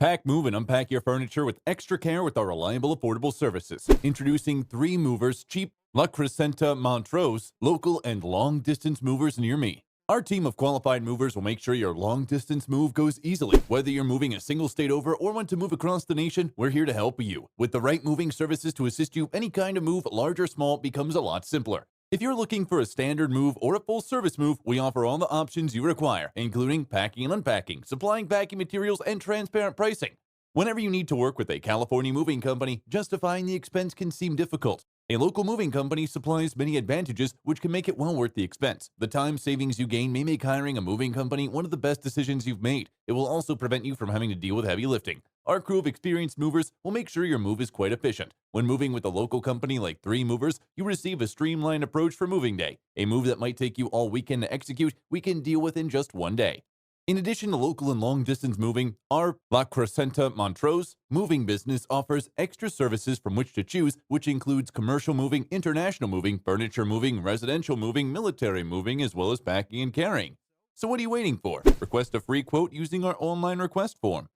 Pack, move, and unpack your furniture with extra care with our reliable, affordable services. Introducing 3 movers, cheap La Crescenta Montrose, local and long-distance movers near me. Our team of qualified movers will make sure your long-distance move goes easily. Whether you're moving a single state over or want to move across the nation, we're here to help you. With the right moving services to assist you, any kind of move, large or small, becomes a lot simpler. If you're looking for a standard move or a full-service move, we offer all the options you require, including packing and unpacking, supplying packing materials, and transparent pricing. Whenever you need to work with a California moving company, justifying the expense can seem difficult. A local moving company supplies many advantages which can make it well worth the expense. The time savings you gain may make hiring a moving company one of the best decisions you've made. It will also prevent you from having to deal with heavy lifting. Our crew of experienced movers will make sure your move is quite efficient. When moving with a local company like 3 Movers, you receive a streamlined approach for moving day. A move that might take you all weekend to execute, we can deal with in just one day. In addition to local and long-distance moving, our La Crescenta Montrose moving business offers extra services from which to choose, which includes commercial moving, international moving, furniture moving, residential moving, military moving, as well as packing and carrying. So what are you waiting for? Request a free quote using our online request form.